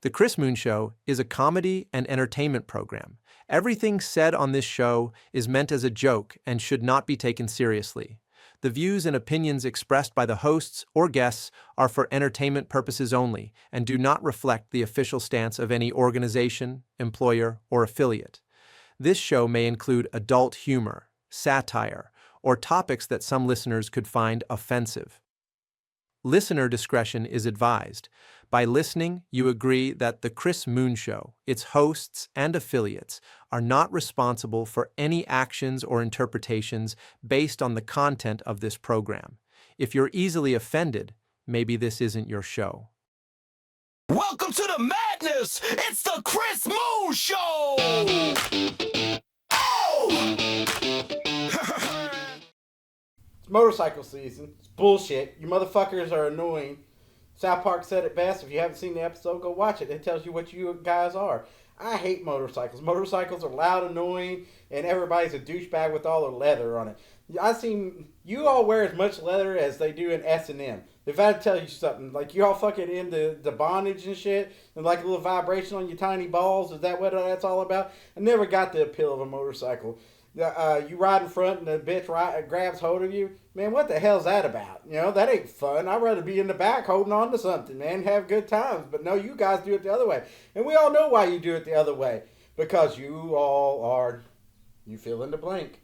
The Chris Moon Show is a comedy and entertainment program. Everything said on this show is meant as a joke and should not be taken seriously. The views and opinions expressed by the hosts or guests are for entertainment purposes only and do not reflect the official stance of any organization, employer, or affiliate. This show may include adult humor, satire, or topics that some listeners could find offensive. Listener discretion is advised. By listening, you agree that The Chris Moon Show, its hosts and affiliates, are not responsible for any actions or interpretations based on the content of this program. If you're easily offended, maybe this isn't your show. Welcome to the madness! It's the Chris Moon Show! Oh! It's motorcycle season. It's bullshit. You motherfuckers are annoying. South Park said it best. If you haven't seen the episode, go watch it. It tells you what you guys are. I hate motorcycles. Motorcycles are loud, annoying, and everybody's a douchebag with all the leather on it. I seen you all wear as much leather as they do in S&M. If I had to tell you something, like you all fucking into the bondage and shit, and like a little vibration on your tiny balls, is that what that's all about? I never got the appeal of a motorcycle. You ride in front and the bitch grabs hold of you. Man, what the hell's that about? You know, that ain't fun. I'd rather be in the back holding on to something, man, have good times. But no, you guys do it the other way. And we all know why you do it the other way. Because you all are, you fill in the blank.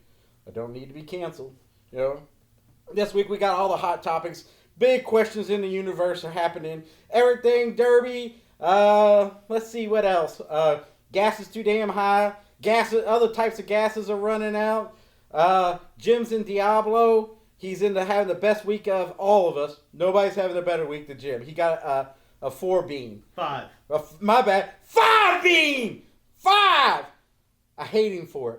I don't need to be canceled. You know, this week we got all the hot topics. Big questions in the universe are happening. Everything derby. Let's see what else. Gas is too damn high. Other types of gases are running out. Jim's in Diablo. He's into having the best week of all of us. Nobody's having a better week than Jim. He got a 4 bean. 5. My bad. 5 bean! 5! I hate him for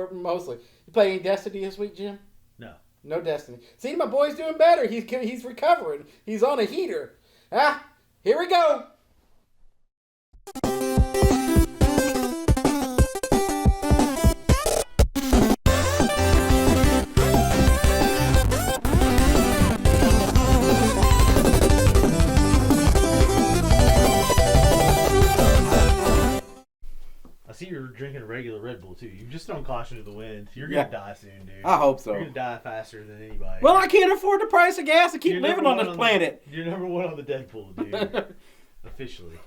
it. Mostly. You playing Destiny this week, Jim? No. No Destiny. See, my boy's doing better. He's recovering. He's on a heater. Here we go. I see you're drinking a regular Red Bull, too. You've just thrown caution to the wind. You're going to die soon, dude. I hope so. You're going to die faster than anybody. Well, I can't afford the price of gas to keep living on this planet. You're number 1 on the Deadpool, dude. Officially.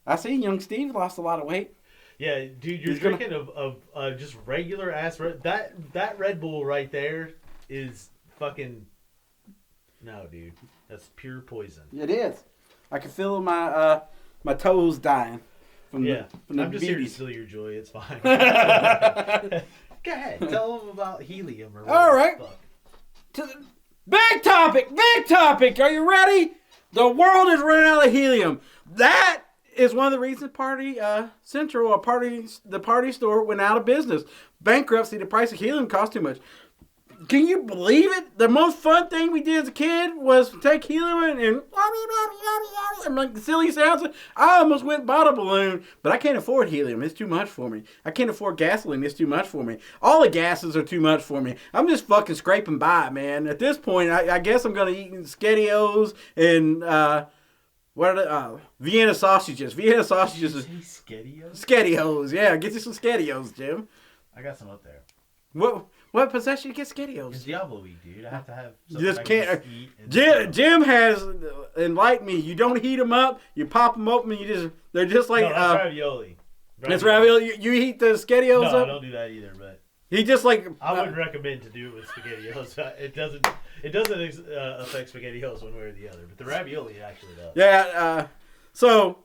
I see young Steve lost a lot of weight. Yeah, dude, you're drinking of just regular ass Red. That Red Bull right there is fucking. No, dude, that's pure poison. It is. I can feel my my toes dying. From the I'm just here to steal your joy. It's fine. Go ahead, tell them about Helium or whatever. All right. Big topic. Are you ready? The world is running out of helium. That is one of the reasons the party store went out of business. Bankruptcy, the price of helium cost too much. Can you believe it? The most fun thing we did as a kid was take helium and like the silly sounds. I almost went and bought a balloon, but I can't afford helium. It's too much for me. I can't afford gasoline. It's too much for me. All the gases are too much for me. I'm just fucking scraping by, man. At this point, I guess I'm going to eat SpaghettiOs and what are the Vienna sausages. Vienna sausages. SpaghettiOs? SpaghettiOs, yeah. Get you some SpaghettiOs, Jim. I got some up there. What possession you get SpaghettiOs? It's Diablo week, dude. I have to have something you just can't. Eat Jim has enlightened me. You don't heat them up. You pop them open. And they're just like. No, that's ravioli. That's ravioli. You heat the SpaghettiOs up? No, I don't do that either. But he just like. I wouldn't recommend to do it with SpaghettiOs. It doesn't affect SpaghettiOs one way or the other. But the ravioli it actually does. Yeah. So.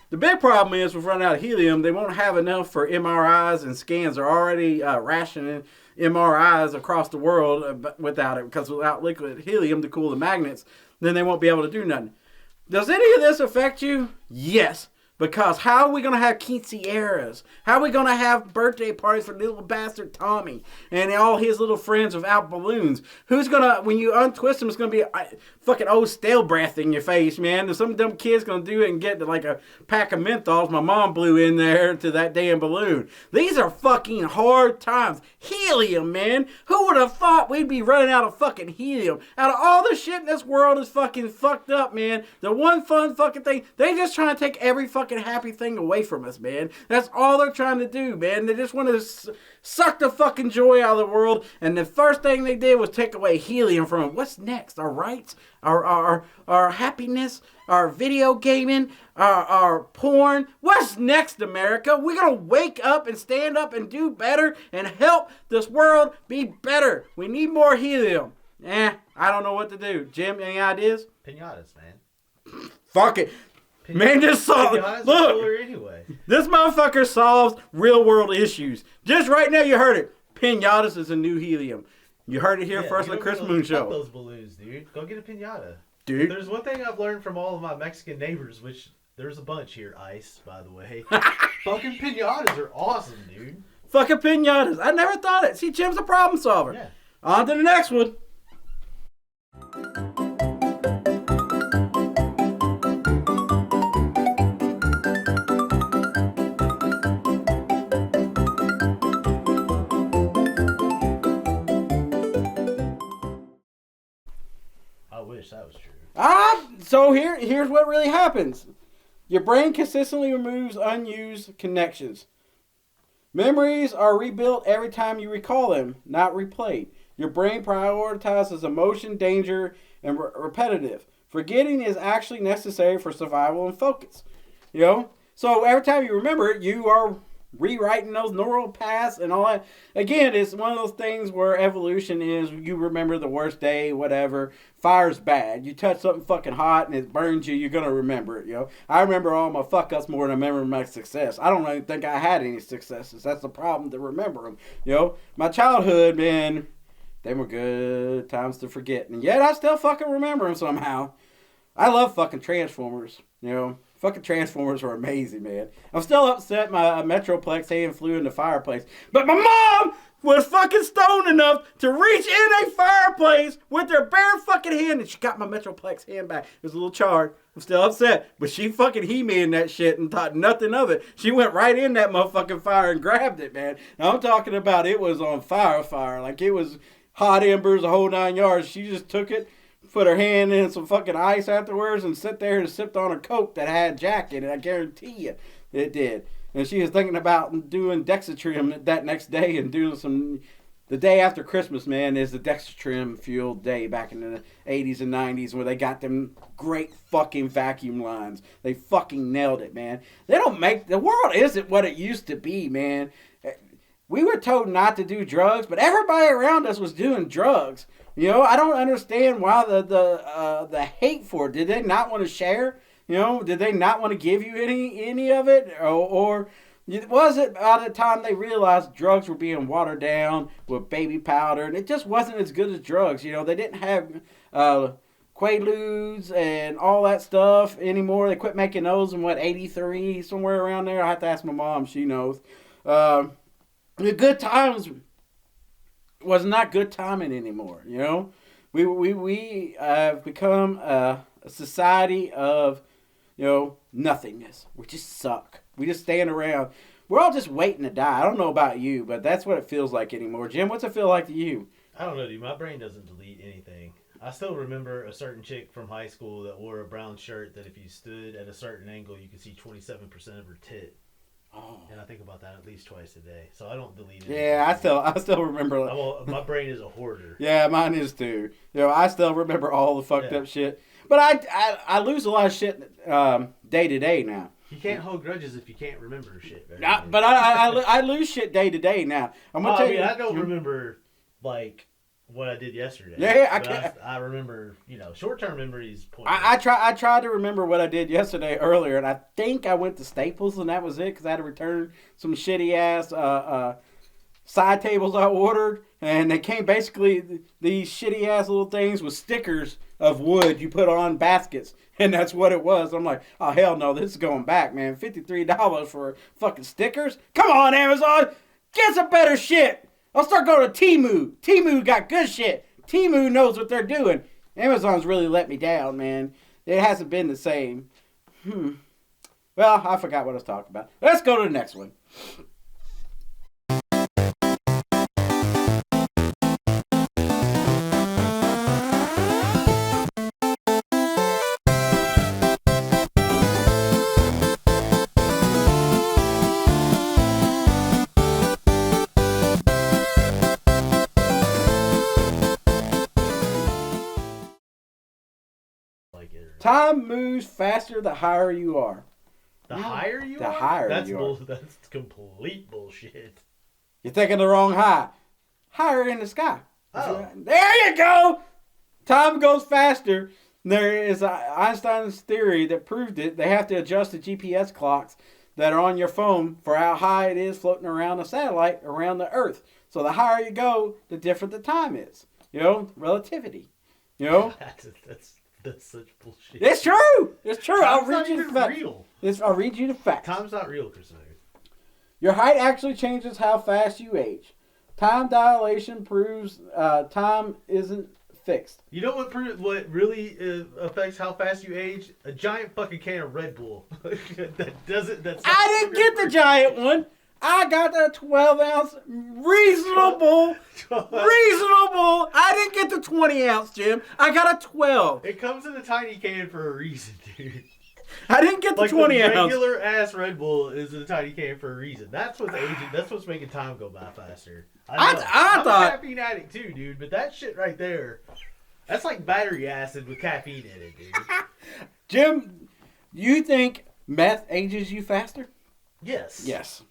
The big problem is we've run out of helium. They won't have enough for MRIs and scans. They're already rationing MRIs across the world without it, because without liquid helium to cool the magnets, then they won't be able to do nothing. Does any of this affect you? Yes. Because how are we going to have quinceañeras? How are we going to have birthday parties for little bastard Tommy and all his little friends without balloons? Who's going to, when you untwist them, it's going to be fucking old stale breath in your face, man. And some dumb kid's going to do it and get like a pack of menthols my mom blew in there to that damn balloon. These are fucking hard times. Helium, man. Who would have thought we'd be running out of fucking helium? Out of all the shit in this world is fucking fucked up, man. The one fun fucking thing, they just trying to take every fucking happy thing away from us, man. That's all they're trying to do, man. They just want to suck the fucking joy out of the world, and the first thing they did was take away helium from them. What's next? Our rights? Our happiness? Our video gaming? Our porn? What's next, America? We're gonna wake up and stand up and do better and help this world be better. We need more helium. I don't know what to do. Jim, any ideas? Pinatas, man. Fuck it. Man, this solves. Look, anyway. This motherfucker solves real world issues. Just right now, you heard it. Pinatas is a new helium. You heard it here first on the Chris Moon Show. Fuck those balloons, dude. Go get a pinata. Dude. There's one thing I've learned from all of my Mexican neighbors, which there's a bunch here, Ice, by the way. Fucking pinatas are awesome, dude. Fucking pinatas. I never thought it. See, Jim's a problem solver. Yeah. On to the next one. I wish that was true. So here's what really happens. Your brain consistently removes unused connections. Memories are rebuilt every time you recall them, not replayed. Your brain prioritizes emotion, danger, and repetitive. Forgetting is actually necessary for survival and focus. You know? So every time you remember it, you are rewriting those neural paths and all that. Again, it's one of those things where evolution is you remember the worst day, whatever. Fire's bad. You touch something fucking hot and it burns you, you're going to remember it, you know. I remember all my fuck-ups more than I remember my success. I don't even think I had any successes. That's the problem, to remember them, you know. My childhood, man, they were good times to forget. And yet I still fucking remember them somehow. I love fucking Transformers, you know. Fucking Transformers are amazing, man. I'm still upset my Metroplex hand flew in the fireplace. But my mom was fucking stoned enough to reach in a fireplace with her bare fucking hand, and she got my Metroplex hand back. It was a little charred. I'm still upset. But she fucking He-Man that shit and thought nothing of it. She went right in that motherfucking fire and grabbed it, man. Now, I'm talking about it was on fire. Like it was hot embers, the whole 9 yards. She just took it, put her hand in some fucking ice afterwards and sit there and sipped on a Coke that had Jack in it. I guarantee you it did. And she was thinking about doing Dexatrim that next day and doing some... The day after Christmas, man, is the Dexatrim fueled day back in the 80s and 90s where they got them great fucking vacuum lines. They fucking nailed it, man. They don't make... The world isn't what it used to be, man. We were told not to do drugs, but everybody around us was doing drugs. You know, I don't understand why the hate for it. Did they not want to share? You know, did they not want to give you any of it? Or was it by the time they realized drugs were being watered down with baby powder, and it just wasn't as good as drugs? You know, they didn't have Quaaludes and all that stuff anymore. They quit making those in, 83, somewhere around there. I have to ask my mom. She knows. The good times was not good timing anymore, you know? We have become a society of, you know, nothingness. We just suck. We just stand around. We're all just waiting to die. I don't know about you, but that's what it feels like anymore. Jim, what's it feel like to you? I don't know, dude. My brain doesn't delete anything. I still remember a certain chick from high school that wore a brown shirt that if you stood at a certain angle, you could see 27% of her tit. Oh. And I think about that at least twice a day, so I don't delete it. Yeah, I still remember. My brain is a hoarder. Yeah, mine is too. You know, I still remember all the fucked up shit, but I lose a lot of shit day to day now. You can't hold grudges if you can't remember shit. But I lose shit day to day now. I'm gonna tell you. I don't remember like what I did yesterday. Yeah, I remember, you know, short-term memories. I tried to remember what I did yesterday earlier, and I think I went to Staples, and that was it, because I had to return some shitty-ass side tables I ordered. And they came basically these shitty ass little things with stickers of wood you put on baskets. And that's what it was. I'm like, oh, hell no, this is going back, man. $53 for fucking stickers? Come on, Amazon. Get some better shit. I'll start going to Temu. Temu got good shit. Temu knows what they're doing. Amazon's really let me down, man. It hasn't been the same. Well, I forgot what I was talking about. Let's go to the next one. Time moves faster the higher you are. The higher you the are? higher you are. That's complete bullshit. You're taking the wrong high. Higher in the sky. Oh. There you go! Time goes faster. There is Einstein's theory that proved it. They have to adjust the GPS clocks that are on your phone for how high it is floating around a satellite around the Earth. So the higher you go, the different the time is. You know, relativity. You know? That's such bullshit. It's true. It's true. Time's not even real. I'll read you the facts. Time's not real, Chris. Your height actually changes how fast you age. Time dilation proves time isn't fixed. You know what really affects how fast you age? A giant fucking can of Red Bull. That's I didn't get the giant one. I got the 12-ounce reasonable. I didn't get the 20-ounce, Jim. I got a 12. It comes in a tiny can for a reason, dude. I didn't get the 20-ounce. Regular ass Red Bull is in a tiny can for a reason. That's what's aging. That's what's making time go by faster. I'm a caffeine addict too, dude. But that shit right there, that's like battery acid with caffeine in it, dude. Jim, you think meth ages you faster? Yes. Yes.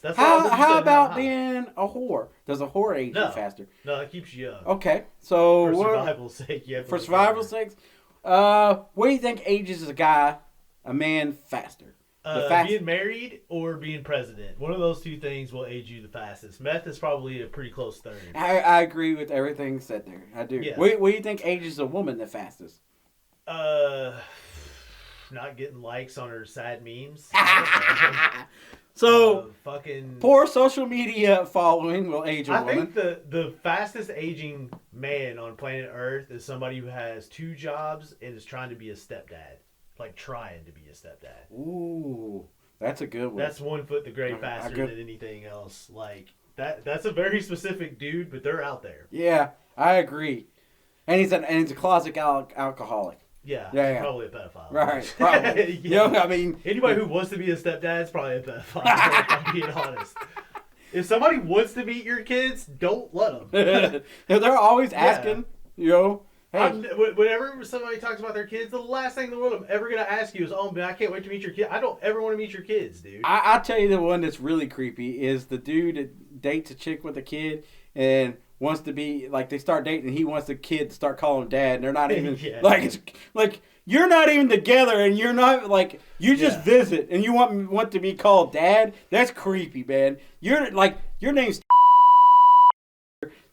That's how about being a whore? Does a whore age you faster? No, it keeps you young. Okay, so for survival's sake, yeah. For survival's sake, what do you think ages a man faster? Being married or being president. One of those two things will age you the fastest. Meth is probably a pretty close third. I agree with everything said there. I do. Yeah. What do you think ages a woman the fastest? Not getting likes on her sad memes. So, poor social media following will age a woman. I think the fastest aging man on planet Earth is somebody who has 2 jobs and is trying to be a stepdad. Like, trying to be a stepdad. Ooh, that's a good one. That's 1 foot the grave faster than anything else. Like, that's a very specific dude, but they're out there. Yeah, I agree. And he's a closet alcoholic. Yeah. Probably a pedophile. Right, probably. Yeah. You know, I mean, anybody who wants to be a stepdad is probably a pedophile. If I'm being honest. If somebody wants to meet your kids, don't let them. They're always asking, you know. Hey. Whenever somebody talks about their kids, the last thing in the world I'm ever going to ask you is, oh, man, I can't wait to meet your kid. I don't ever want to meet your kids, dude. I'll tell you the one that's really creepy is the dude that dates a chick with a kid and wants to be, like, they start dating and he wants the kid to start calling him dad and they're not even, like, you're not even together and you're not, like, you just visit and you want to be called dad? That's creepy, man. You're, like, your name's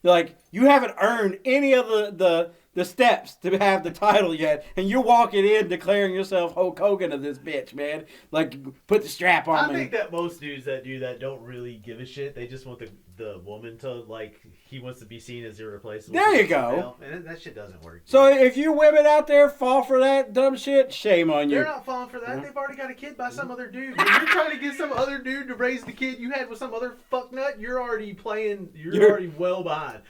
like, you haven't earned any of the steps to have the title yet, and you're walking in declaring yourself Hulk Hogan of this bitch, man. Like, put the strap on me. I think that most dudes that do that don't really give a shit. They just want the woman to, like, he wants to be seen as irreplaceable. There you go. And that shit doesn't work. Dude. So if you women out there fall for that dumb shit, shame on you. They're not falling for that. They've already got a kid by some other dude. When you're trying to get some other dude to raise the kid you had with some other fucknut, you're already already well behind.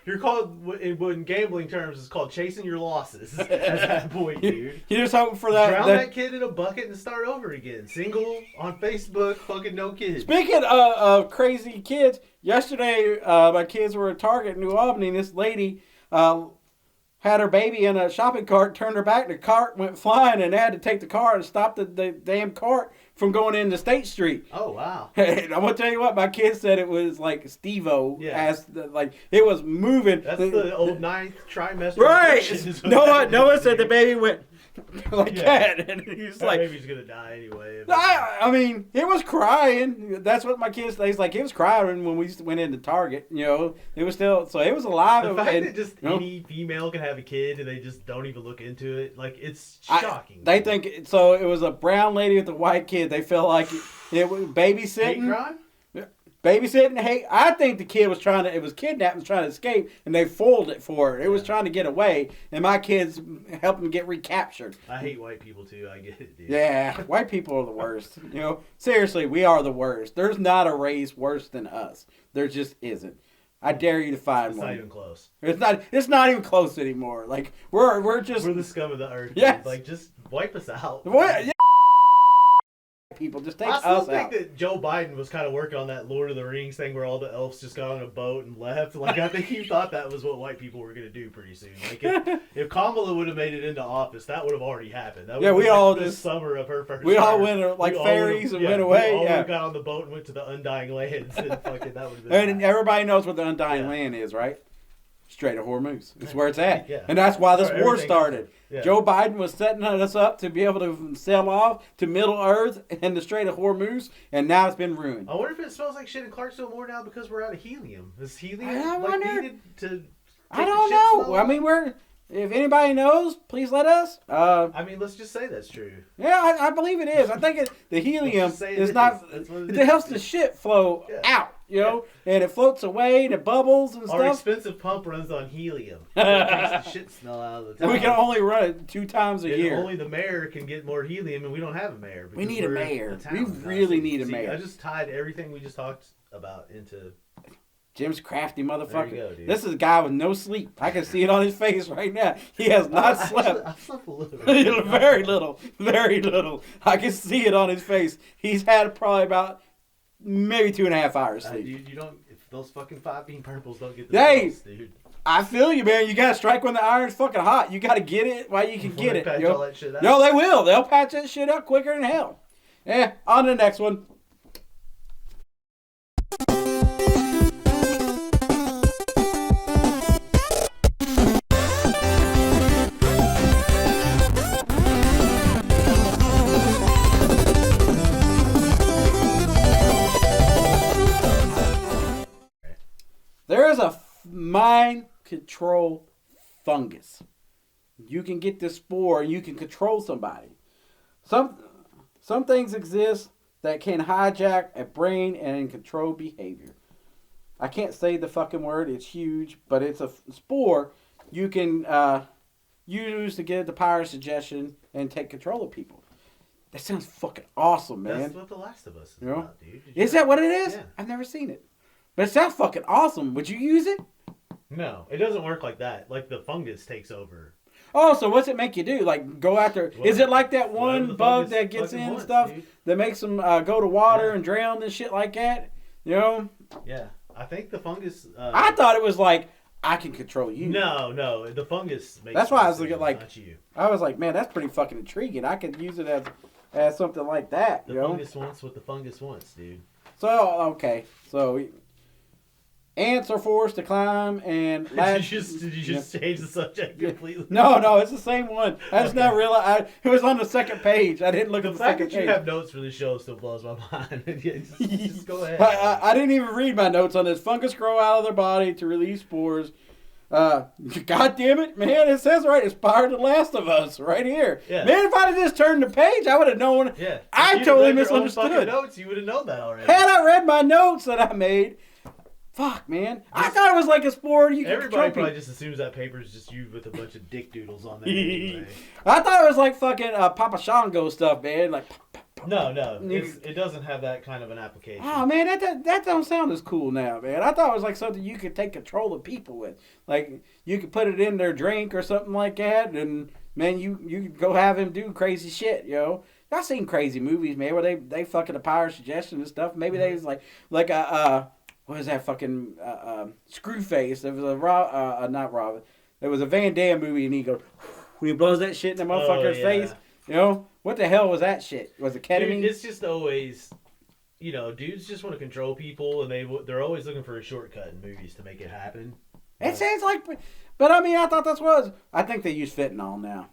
You're called, in gambling terms, it's called chasing your losses at that point, dude. You're just hoping for that. Drown that kid in a bucket and start over again. Single, on Facebook, fucking no kids. Speaking of crazy kids, yesterday my kids were at Target in New Albany, and this lady had her baby in a shopping cart, turned her back, the cart went flying, and they had to take the car and stop the damn cart from going into State Street. Oh, wow. And I'm going to tell you what, my kids said it was like Steve-O. Yeah. Like, it was moving. That's the old 9th trimester. Right. Noah said the baby went like that. And he's like, maybe he's gonna die anyway. I mean, he was crying. That's what my kids say. He's like, he was crying when we went into Target. You know, it was still, so it was alive. The fact and, that just any female can have a kid and they just don't even look into it, like, it's shocking. They think, so it was a brown lady with a white kid. They felt like it was babysitting. Hate crime? Babysitting, hey, I think the kid was it was kidnapped and trying to escape, and they foiled it for it. It was trying to get away, and my kids helped him get recaptured. I hate white people too, I get it, dude. Yeah, white people are the worst. You know, seriously, we are the worst. There's not a race worse than us. There just isn't. I dare you to find one. It's not even close. It's not even close anymore. Like, we're just... We're the scum of the earth. Yes. Dude. Like, just wipe us out. What? People just take us I out. still think that Joe Biden was kind of working on that Lord of the Rings thing where all the elves just got on a boat and left. Like, I think he thought that was what white people were going to do pretty soon. Like, if Kamala would have made it into office, that would have already happened. That would we have all been just... the summer of her first We term. all went like fairies and went away. We all Yeah. got on the boat and went to the Undying Lands. And fucking, that would have been And everybody knows what the Undying Land is, right? Strait of Hormuz. It's where it's at. Yeah. And that's why this Where war everything started. Yeah. Joe Biden was setting us up to be able to sail off to Middle Earth and the Strait of Hormuz, and now it's been ruined. I wonder if it smells like shit in Clarksville more now because we're out of helium. Is helium I wonder. needed to... I don't know. I mean, if anybody knows, please let us. I mean, let's just say that's true. Yeah, I believe it is. I think the helium just say it is is. not. That's what It it helps is. the shit flow Yeah. out, you know, and it floats away and it bubbles and Our stuff. expensive pump runs on helium. So it takes the shit smell out of the And town. we can only run it 2 times a And year. only the mayor can get more helium, and we don't have a mayor. We because need a we're mayor. town, We not really city. need a See, mayor. I just tied everything we just talked about into... Jim's crafty motherfucker. There you go, dude. This is a guy with no sleep. I can see it on his face right now. He has not slept. I slept a little. Very little. Very little. I can see it on his face. He's had probably about maybe 2.5 hours sleep. Dude, you don't... If those fucking 5 bean purples don't get the Hey! pulse, dude. I feel you, man. You gotta strike when the iron's fucking hot. You gotta get it while you can Before get they it. patch Yo. all that shit out. Yo, they will. They'll patch that shit up quicker than hell. Yeah, on to the next one. There is a mind control fungus. You can get this spore and you can control somebody. Some things exist that can hijack a brain and control behavior. I can't say the fucking word. It's huge, but it's a spore you can use to get the power of suggestion and take control of people. That sounds fucking awesome, man. That's what The Last of Us is You know? about, dude. Did you Is know? that what it is? Yeah. I've never seen it. But it sounds fucking awesome. Would you use it? No, it doesn't work like that. Like, the fungus takes over. Oh, so what's it make you do? Like, go after... Well, is it like that whatever one the bug fungus that gets fucking in and wants, stuff dude. that makes them go to water Yeah. and drown and shit like that? You know? Yeah. I think the fungus... I thought it was like, I can control you. No. The fungus makes... That's why I was decisions, looking like- Not you. I was like, man, that's pretty fucking intriguing. I could use it as something like that, The you know? fungus wants what the fungus wants, dude. So, okay. So, ants are forced to climb and... Did you just change the subject completely? No, it's the same one. I just Okay. never realized. It was on the second page. I didn't look The at the fact second that you page. have notes for this show still blows my mind. Yeah, just go ahead. I didn't even read my notes on this. Fungus grow out of their body to release spores. God damn it, man! It says right, inspired The Last of Us right here. Yeah. Man, if I'd have just turned the page, I would have known. Yeah. I If you'd totally read your own misunderstood. fucking notes, you would have known that already. Had I read my notes that I made, fuck, man, I thought it was like a spore you could Everybody control probably people. just assumes that paper is just you with a bunch of dick doodles on there anyway. I thought it was like fucking Papa Shango stuff, man. Like, No, it doesn't have that kind of an application. oh man, that don't sound as cool now, man. I thought it was like something you could take control of people with. Like you could put it in their drink or something like that, and man, you could go have him do crazy shit, yo. I've seen crazy movies, man, where they fucking the power of suggestion and stuff. Maybe they was like what is that fucking Screwface? There was a not Robin. There was a Van Damme movie, and he goes when he blows that shit in the motherfucker's face. You know what the hell was that shit? Was it ketamine? Dude, it's just always, dudes just want to control people, and they're always looking for a shortcut in movies to make it happen. It sounds like, but I mean, I thought that's what it was. I think they use fentanyl now.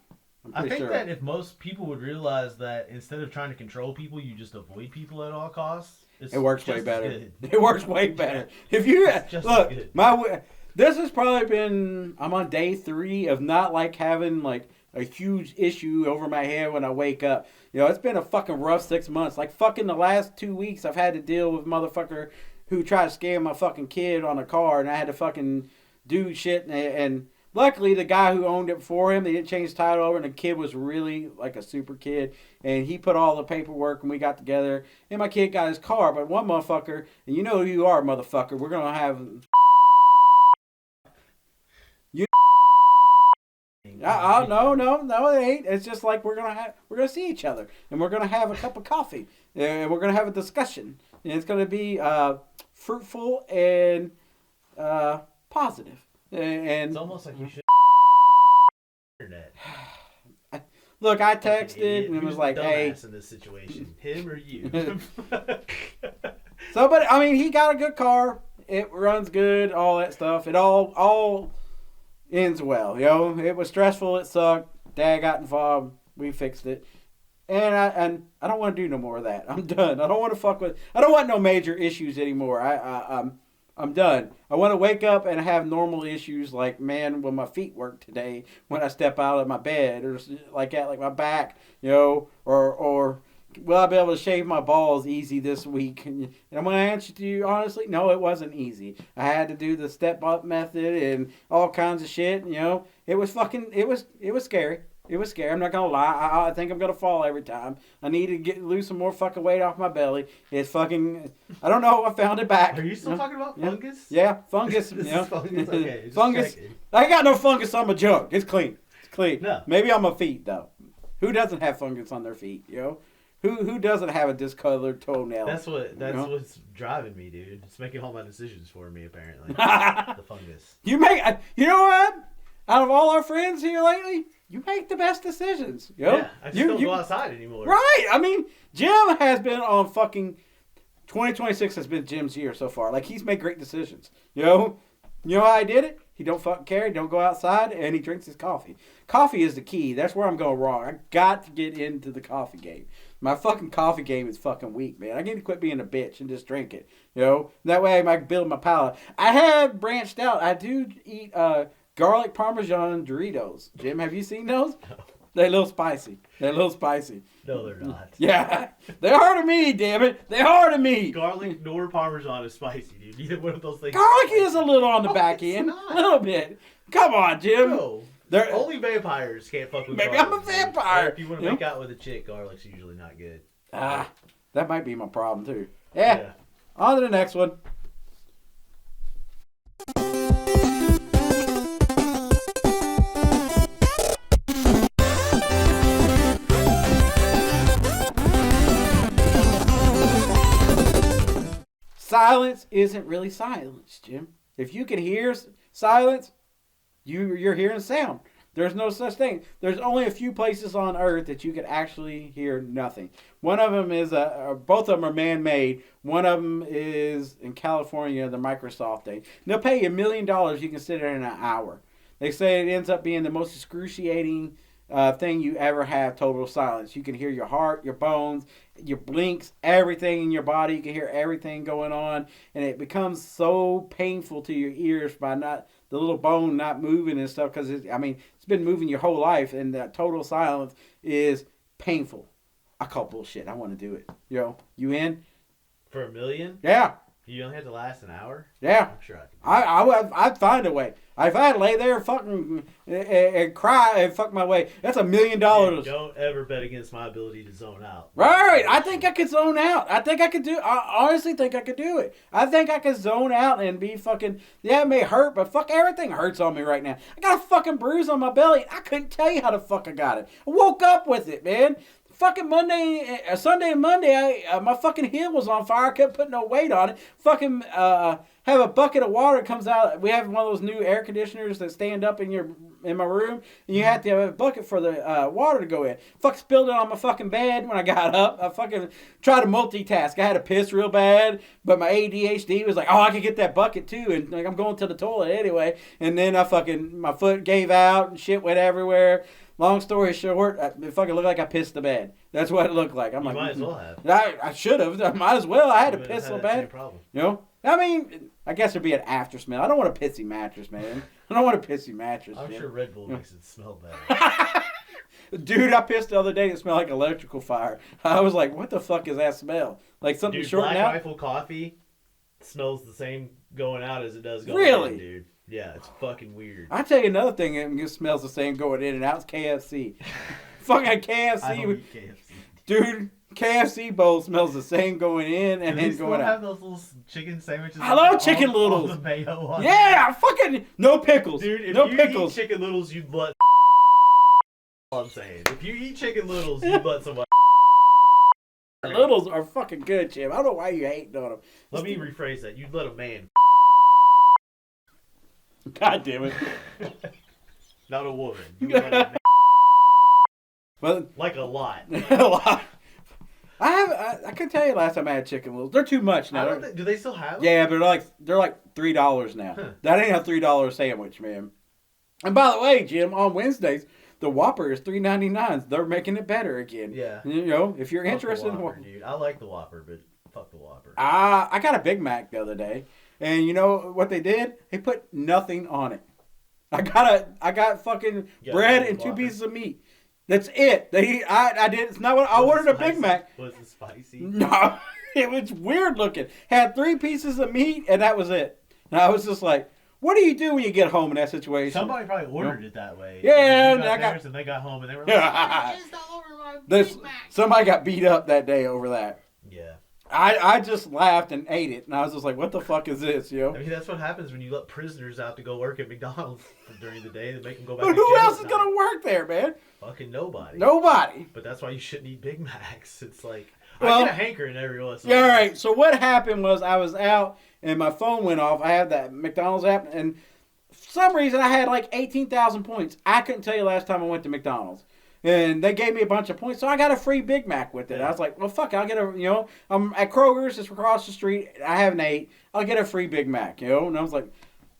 I think sure. that if most people would realize that instead of trying to control people, you just avoid people at all costs. It works way just as better. good. It works way better. If you It's just as look, good. this has probably been. I'm on day 3 of not like having like a huge issue over my head when I wake up. You know, it's been a fucking rough 6 months. Like fucking the last 2 weeks, I've had to deal with motherfucker who tried to scam my fucking kid on a car, and I had to fucking do shit. And luckily, the guy who owned it for him, they didn't change the title over, and the kid was really like a super kid. And he put all the paperwork, and we got together, and my kid got his car. But one motherfucker, and you know who you are, motherfucker, we're gonna have. No, it ain't. It's just like we're gonna see each other, and we're gonna have a cup of coffee, and we're gonna have a discussion, and it's gonna be fruitful and positive. And It's almost like you should internet. look, I Fucking texted idiot. and it was Who's like, the "Hey." dumbass in this situation, him or you? So, but I mean, he got a good car. It runs good, all that stuff. It all ends well. You know, it was stressful. It sucked. Dad got involved. We fixed it. And I don't want to do no more of that. I'm done. I don't want to fuck with. I don't want no major issues anymore. I'm done. I want to wake up and have normal issues like, man, will my feet work today when I step out of my bed, or like that, like my back, you know, or will I be able to shave my balls easy this week? And I'm going to answer to you honestly, no, it wasn't easy. I had to do the step up method and all kinds of shit. You know, it was scary. It was scary. I'm not gonna lie. I think I'm gonna fall every time. I need to lose some more fucking weight off my belly. It's fucking. I don't know. I found it back. Are you still talking about fungus? Yeah, fungus. This You know? is fungus. Okay, just fungus. checking. I got no fungus on my junk. It's clean. It's clean. No. Maybe on my feet though. Who doesn't have fungus on their feet? You know. Who doesn't have a discolored toenail? That's know? what's driving me, dude. It's making all my decisions for me, apparently. The fungus. You know what? Out of all our friends here lately, you make the best decisions. You know? Yeah, I just don't go outside anymore. Right. I mean, Jim has been on fucking 2026 has been Jim's year so far. Like, he's made great decisions. You know how I did it? He don't fucking care. He don't go outside, and he drinks his coffee. Coffee is the key. That's where I'm going wrong. I got to get into the coffee game. My fucking coffee game is fucking weak, man. I need to quit being a bitch and just drink it. You know? That way I can build my palate. I have branched out. I do eat garlic Parmesan Doritos. Jim, have you seen those? No. They're a little spicy. No, they're not. Yeah. They're hard to me, damn it. They're hard to me. Garlic nor Parmesan is spicy, dude. Neither one of those things. Garlic is a little on the back it's end. not. A little bit. Come on, Jim. No. They're, Only vampires can't fuck with Maybe garlic. I'm a dude. vampire. Or if you want to make out with a chick, garlic's usually not good. that might be my problem, too. Yeah. Yeah. On to the next one. Silence isn't really silence, Jim. If you can hear silence, you're hearing sound. There's no such thing. There's only a few places on Earth that you can actually hear nothing. One of them is both of them are man-made. One of them is in California, the Microsoft thing. They'll pay you $1 million. You can sit there in an hour. They say it ends up being the most excruciating thing you ever have, total silence. You can hear your heart, your bones, your blinks, everything in your body. You can hear everything going on, and it becomes so painful to your ears by not the little bone not moving and stuff, because it's been moving your whole life, and that total silence is painful. I call bullshit. I want to do it. You in? For $1 million? Yeah. You only had to last an hour? Yeah. I'm sure I could. I'd find a way. If I had to lay there and fucking and cry and fuck my way, that's $1 million. Don't ever bet against my ability to zone out. Right. I think I could zone out. I honestly think I could do it. I think I could zone out and be fucking, yeah, it may hurt, but fuck, everything hurts on me right now. I got a fucking bruise on my belly. I couldn't tell you how the fuck I got it. I woke up with it, man. Fucking Sunday and Monday, my fucking heel was on fire. I couldn't put no weight on it. Fucking have a bucket of water comes out. We have one of those new air conditioners that stand up in my room, and you have to have a bucket for the water to go in. Fuck, spilled it on my fucking bed when I got up. I fucking tried to multitask. I had to piss real bad, but my ADHD was like, oh, I could get that bucket too, and like I'm going to the toilet anyway. And then my foot gave out and shit went everywhere. long story short, it fucking looked like I pissed the bed. That's what it looked like. I'm You like, might as well have. I should have. I might as well. I had to You piss so would've had that same bad. problem. You know? I mean, I guess there'd be an after smell. I don't want a pissy mattress, man. I don't want a pissy mattress. I'm man. sure Red Bull makes it smell better. Dude, I pissed the other day. It smelled like electrical fire. I was like, what the fuck is that smell? Like something Dude, shorting Black out? Rifle coffee smells the same going out as it does going Really? in, dude. Yeah, it's fucking weird. I tell you another thing that smells the same going in and out is KFC. Fucking I don't KFC. eat KFC. Dude, KFC bowl smells the same going in and Do they then still going have out. those little chicken sandwiches? I love with chicken all noodles. the mayo on Yeah, fucking no pickles. Dude, if no you pickles. eat chicken noodles, you'd let. All I'm saying. If you eat chicken noodles, you'd let someone. Noodles are fucking good, Jim. I don't know why you hating on them. Let me rephrase that. You'd let a man. God damn it. Not a woman. You would let a man. Well, Like a lot. I couldn't tell you last time I had chicken noodles. They're too much now. Do they still have them? Yeah, but they're like $3 now. Huh. That ain't a $3 sandwich, man. And by the way, Jim, on Wednesdays, the Whopper is $3.99. They're making it better again. Yeah. You know, if you're Fuck interested the in Whopper, dude. I like the Whopper, but fuck the Whopper. I got a Big Mac the other day, and you know what they did? They put nothing on it. I got fucking You got bread a and 2 Whopper? pieces of meat. That's it. I did. It's not what I Was ordered it a Big spicy? Mac. Was it spicy? No, it was weird looking. Had 3 pieces of meat, and that was it. And I was just like, what do you do when you get home in that situation? Somebody probably ordered it that way. Yeah, You and I got- theirs and they got home and they were like, "It's all over my This, Big Mac." somebody got beat up that day over that. Yeah. I just laughed and ate it, and I was just like, what the fuck is this, yo? I mean, that's what happens when you let prisoners out to go work at McDonald's during the day. They make them go back But to who jail else at is night. going to work there, man? Fucking nobody. Nobody. But that's why you shouldn't eat Big Macs. It's like, Well- I get a hankering every once in a Yeah, all while. right. So what happened was I was out, and my phone went off. I had that McDonald's app, and for some reason I had like 18,000 points. I couldn't tell you last time I went to McDonald's. And they gave me a bunch of points, so I got a free Big Mac with it. Yeah. I was like, well, fuck, I'll get I'm at Kroger's, it's across the street. I haven't ate. I'll get a free Big Mac, And I was like,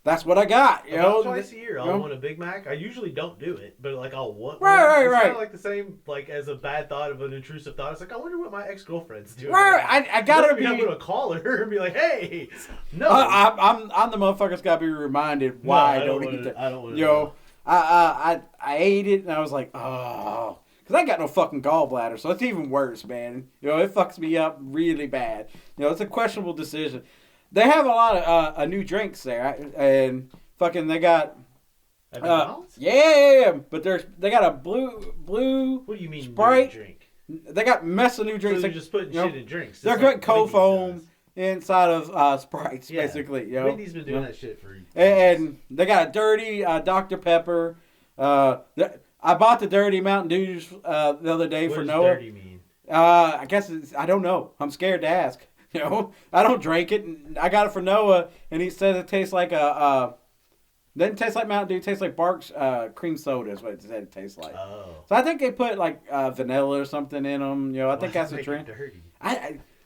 that's what I got, About twice a year, I'll you know? want a Big Mac. I usually don't do it, but like I'll want Right, one. right, It's right. kind of like the same, like as a bad thought of an intrusive thought. It's like I wonder what my ex-girlfriend's doing. Right, I gotta I'm be. gonna call her and be like, "Hey, no, I'm the motherfucker's got to be reminded why No, I don't wanna- eat that. I don't want to Yo, I ate it and I was like, oh, because I got no fucking gallbladder, so it's even worse, man. It fucks me up really bad. It's a questionable decision. They have a lot of new drinks there, and fucking they got. At McDonald's? Yeah, but they got a blue. What do you mean Sprite. new drink? They got mess of new So drinks. they're just putting you know, shit in drinks. They're just putting like cold Wendy's foam does. inside of Sprites, Yeah. basically. Wendy's been doing that shit for. And they got a dirty Dr. Pepper. I bought the dirty Mountain Dews the other day What for does Noah. dirty mean? I guess I don't know. I'm scared to ask. I don't drink it. And I got it for Noah, and he said it tastes like doesn't taste like Mountain Dew. It tastes like Barks cream soda is what it said it tastes like. Oh. So I think they put like vanilla or something in them. I think that's a Make it drink. dirty.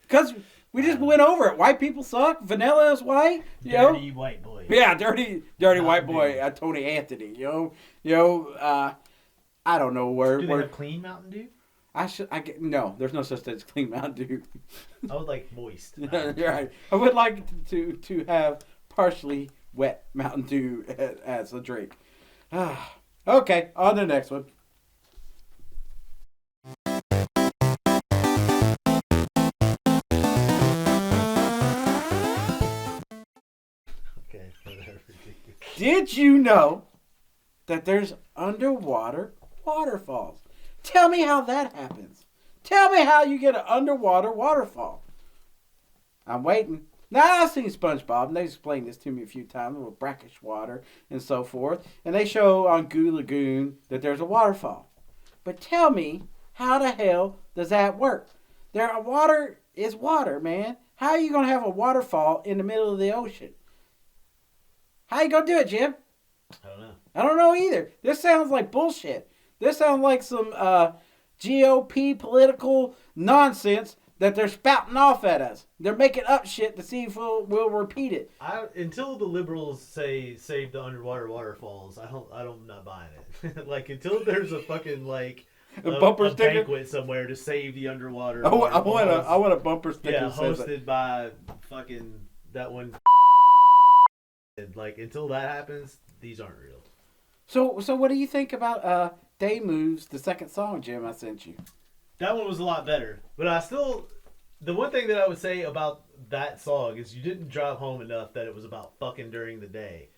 Because we just went over it. White people suck. Vanilla is white. Dirty white boy. Yeah, dirty white boy, Tony Anthony. I don't know where. Do they where have clean Mountain Dew? no. There's no such thing as clean Mountain Dew. I would like moist. You're right. I would like to have partially wet Mountain Dew as a drink. Okay, on to the next one. Okay, whatever. Did you know that there's underwater waterfalls? Tell me how that happens. Tell me how you get an underwater waterfall. I'm waiting. Now, I've seen SpongeBob, and they explained this to me a few times with brackish water and so forth. And they show on Goo Lagoon that there's a waterfall. But tell me, how the hell does that work? Water is water, man. How are you going to have a waterfall in the middle of the ocean? How you going to do it, Jim? I don't know. I don't know either. This sounds like bullshit. This sounds like some GOP political nonsense that they're spouting off at us. They're making up shit to see if we'll repeat it. Until the liberals say save the underwater waterfalls, I'm not buying it. Like until there's a fucking like a bumper sticker banquet somewhere to save the underwater. I want a bumper sticker. Yeah, hosted by fucking that one. Like until that happens, these aren't real. So what do you think about Day Moves, the second song, Jim? I sent you. That one was a lot better, but the one thing that I would say about that song is you didn't drive home enough that it was about fucking during the day,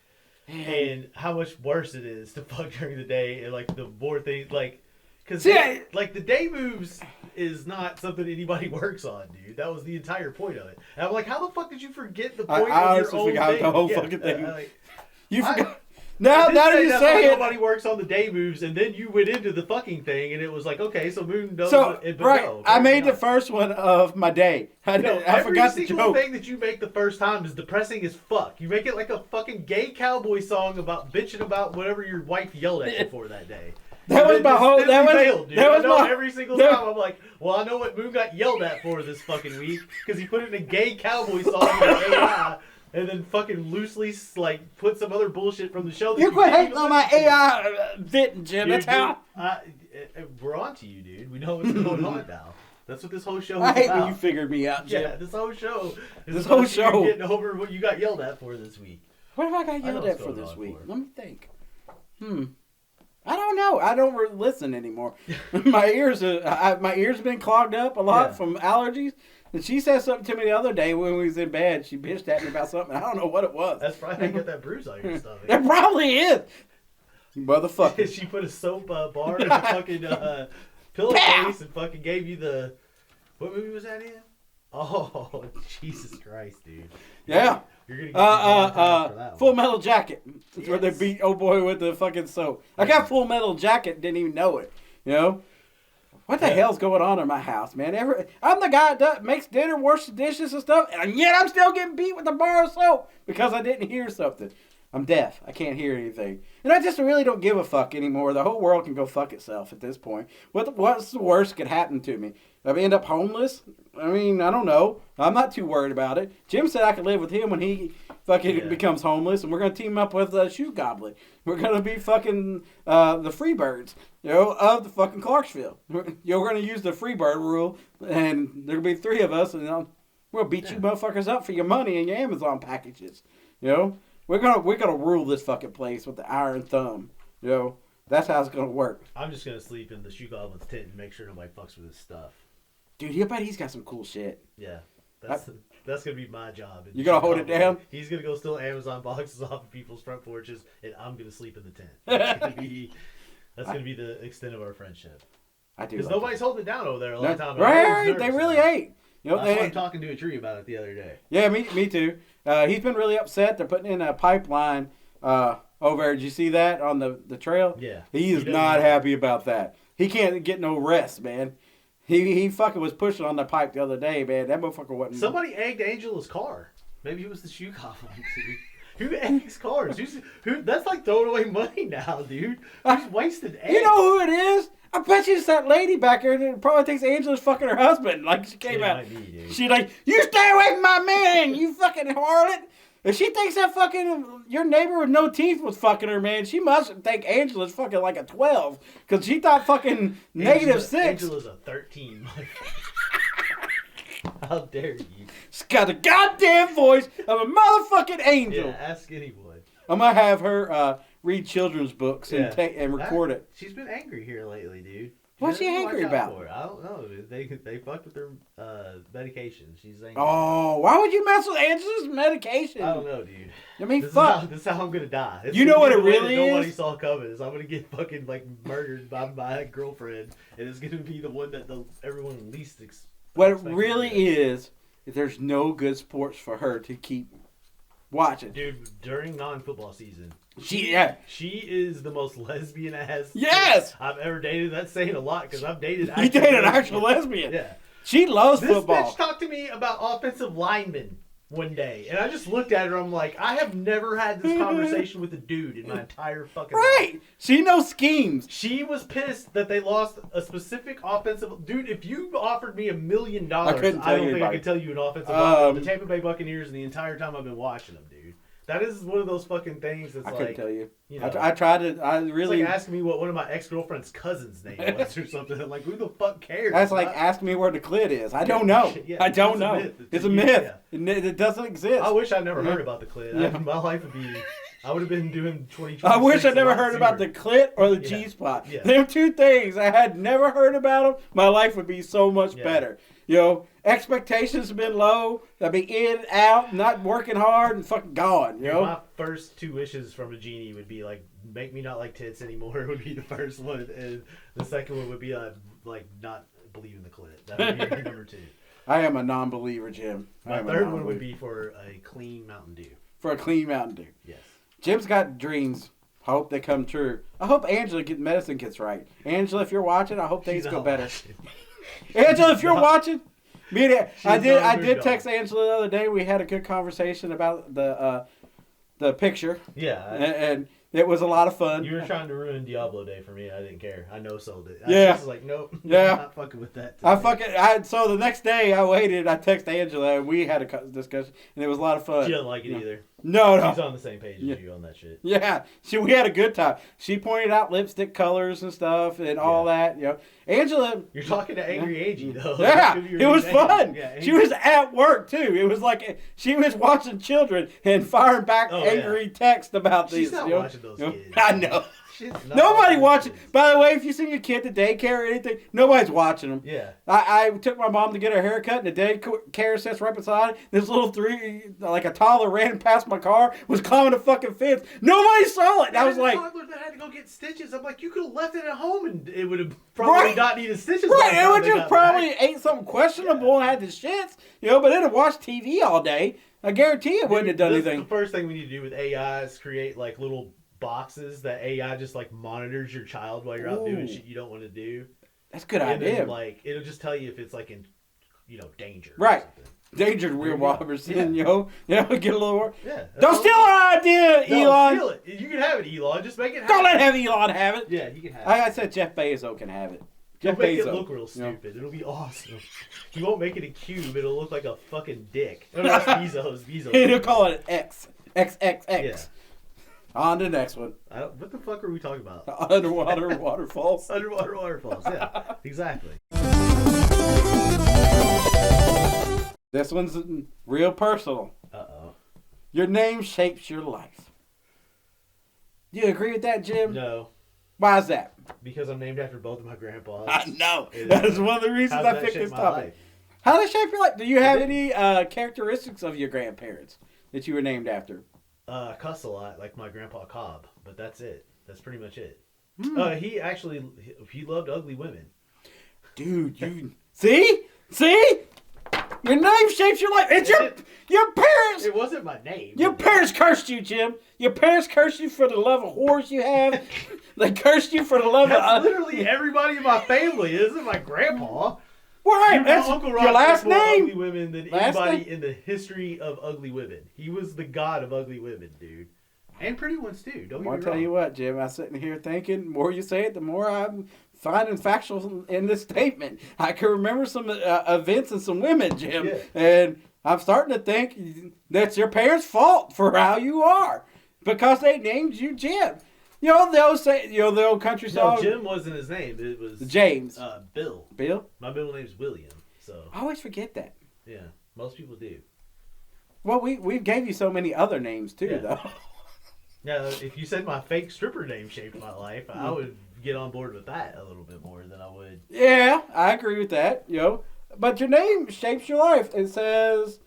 and how much worse it is to fuck during the day, and like the more things like, because like the Day Moves is not something anybody works on, dude. That was the entire point of it. And I'm like, how the fuck did you forget the point of your own thing? The whole fucking thing. You forgot. Now you say it. Nobody works on the Day Moves, and then you went into the fucking thing, and it was like, okay, so Moon does it, but right. no, I made the first one of my day. I forgot the joke. Every thing that you make the first time is depressing as fuck. You make it like a fucking gay cowboy song about bitching about whatever your wife yelled at you for that day. That was my whole. Every single time I'm like, well, I know what Moon got yelled at for this fucking week because he put it in a gay cowboy song with AI. And then fucking loosely like put some other bullshit from the show. That you quit hating on my AI fitting, Jim. That's how. We're on to you, dude. We know what's going on now. That's what this whole show is I hate about. when you figured me out, Jim. Yeah, this whole show. Getting over what you got yelled at for this week. What have I got yelled at for this week? Let me think. I don't know. I don't listen anymore. My ears been clogged up a lot from allergies. And she said something to me the other day when we was in bed. She bitched at me about something. I don't know what it was. That's probably how you got that bruise on your stomach. It probably is. Motherfucker. She put a soap bar in the fucking pillowcase and fucking gave you the... What movie was that in? Oh, Jesus Christ, dude. Yeah. You're gonna get for that Full Metal Jacket. That's where they beat old boy with the fucking soap. I got Full Metal Jacket, didn't even know it. You know? What the hell's going on in my house, man? I'm the guy that makes dinner, washes dishes and stuff, and yet I'm still getting beat with a bar of soap because I didn't hear something. I'm deaf. I can't hear anything. And I just really don't give a fuck anymore. The whole world can go fuck itself at this point. What's the worst could happen to me? If I end up homeless? I mean, I don't know. I'm not too worried about it. Jim said I could live with him when he fucking becomes homeless, and we're going to team up with Shoe Goblin. We're going to be fucking the Freebirds, of the fucking Clarksville. We're going to use the Freebird rule, and there'll be 3 of us, and we'll beat you motherfuckers up for your money and your Amazon packages. We're gonna rule this fucking place with the iron thumb. That's how it's gonna work. I'm just gonna sleep in the Shoe Goblin's tent and make sure nobody fucks with his stuff. Dude, you bet he's got some cool shit. Yeah, that's gonna be my job. You gonna hold it down? He's gonna go steal Amazon boxes off of people's front porches, and I'm gonna sleep in the tent. That's gonna be the extent of our friendship. I do. Because nobody's holding it down over there a lot of time. Right? They really ain't. That's why I'm talking to a tree about it the other day. Yeah, me too. He's been really upset. They're putting in a pipeline over there. Did you see that on the trail? Yeah. He is not happy about that. He can't get no rest, man. He fucking was pushing on the pipe the other day, man. That motherfucker wasn't... Somebody egged Angela's car. Maybe it was the Shoe Goblin. Who eggs cars? That's like throwing away money now, dude. Who's wasted eggs? You know who it is? I bet you it's that lady back there that probably thinks Angela's fucking her husband. Like, she came out. She's like, you stay away from my man, you fucking harlot. If she thinks that fucking, your neighbor with no teeth was fucking her, man, she must think Angela's fucking like a 12. Because she thought fucking -6. Angela's a 13. How dare you? She's got the goddamn voice of a motherfucking angel. Yeah, ask anyone. I'm going to have her read children's books and record it. She's been angry here lately, dude. What's she angry about? I don't know. They fucked with her medication. She's angry. Oh, why would you mess with Angela's medication? I don't know, dude. I mean, this fuck. This is how I'm gonna die. You know what it really is? Nobody saw coming. Is I'm gonna get fucking like murdered by my girlfriend, and it's gonna be the one that everyone least expects. What it really is there's no good sports for her to keep watching. Dude, during non-football season, she is the most lesbian ass I've ever dated. That's saying a lot because I've dated. You dated an actual lesbian. Yeah. She loves football. This bitch talked to me about offensive linemen one day, and I just looked at her. I'm like, I have never had this conversation with a dude in my entire fucking Right. life. She knows schemes. She was pissed that they lost a specific offensive dude. If you offered me $1 million, I don't think I could tell you an offensive lineman. The Tampa Bay Buccaneers, the entire time I've been watching them, dude. That is one of those fucking things that's I couldn't tell you. You know, I tried to. I really. It's like asking me what one of my ex-girlfriend's cousins' name was or something. I'm like, who the fuck cares? That's like asking me where the clit is. I don't know. Yeah, I don't know. It's a myth. Yeah. It doesn't exist. I wish I'd never heard about the clit. Yeah. My life would be. I would have been doing 20. I wish I never heard about the clit or the G spot. Yeah. They're two things I had never heard about them. My life would be so much better. You know, expectations have been low. I'd be in, out, not working hard, and fucking gone. You know, my first two wishes from a genie would be like, make me not like tits anymore. Would be the first one, and the second one would be like not believe in the clit. That would be number 2. I am a non-believer, Jim. My third one would be for a clean Mountain Dew. For a clean Mountain Dew. Yes. Jim's got dreams. I hope they come true. I hope Angela medicine gets right. Angela, if you're watching, I hope things go better. Angela, if you're watching, I did text Angela the other day. We had a good conversation about the picture. Yeah. And it was a lot of fun. You were trying to ruin Diablo Day for me. I didn't care. I no-sold it. Yeah. I was like, nope. Yeah. I'm not fucking with that. So the next day I waited. I texted Angela and we had a discussion and it was a lot of fun. She doesn't like it either. No. She's on the same page as you on that shit. Yeah. We had a good time. She pointed out lipstick colors and stuff and all that. You know, Angela. You're talking to Angry Angie though. Yeah, it was fun. Yeah, she was at work too. It was like she was watching children and firing back angry text about these. She's not watching those kids. I know. Nobody watching. By the way, if you see your kid at daycare or anything, nobody's watching them. Yeah. I took my mom to get her haircut, and the daycare sits right beside it. This little like a toddler ran past my car, was climbing a fucking fence. Nobody saw it. And I was like, toddler that had to go get stitches. I'm like, you could have left it at home, and it would have probably not needed stitches. Right, it would just probably ate something questionable and had the shits, you know. But it'd have watched TV all day. I guarantee it wouldn't have done anything. The first thing we need to do with AI is create like little boxes that AI just like monitors your child while you're out doing shit you don't want to do. That's a good idea. Then, like it'll just tell you if it's like in, danger. Right. Danger to Will Robertson, get a little more. Yeah. Don't steal our idea, Elon. Steal it. You can have it, Elon. Just make it happen. Don't let Elon have it. Yeah, you can have it. I said Jeff Bezos can have it. Jeff Bezos. Make it look real stupid. It'll be awesome. You won't make it a cube. It'll look like a fucking dick. No, that's Bezos. He'll call it an X. XXX. Yeah. On to the next one. What the fuck are we talking about? Underwater waterfalls. Underwater waterfalls, yeah. Exactly. This one's real personal. Uh-oh. Your name shapes your life. Do you agree with that, Jim? No. Why is that? Because I'm named after both of my grandpas. I know. That is one of the reasons I picked this topic. Life? How did it shape your life? Do you have any characteristics of your grandparents that you were named after? Cuss a lot, like my grandpa Cobb, but that's it. That's pretty much it. He loved ugly women. Dude, you see? Your name shapes your life. It's your parents. It wasn't my name. Your parents cursed you, Jim. Your parents cursed you for the love of whores you have. They cursed you for the love of literally everybody in my family. Isn't my grandpa? Right, that's Uncle your last name. Ugly women than anybody in the history of ugly women. He was the god of ugly women, dude, and pretty ones too. Don't get me wrong. I'll tell you what, Jim. I'm sitting here thinking. The more you say it, the more I'm finding factual in this statement. I can remember some events and some women, Jim, and I'm starting to think that's your parents' fault for how you are because they named you Jim. You know, they always say, the old country song. No, Jim wasn't his name. It was James. Bill. Bill? My middle name's William. So I always forget that. Yeah, most people do. Well, we gave you so many other names too, though. Now, if you said my fake stripper name shaped my life, I would get on board with that a little bit more than I would. Yeah, I agree with that. But your name shapes your life. It says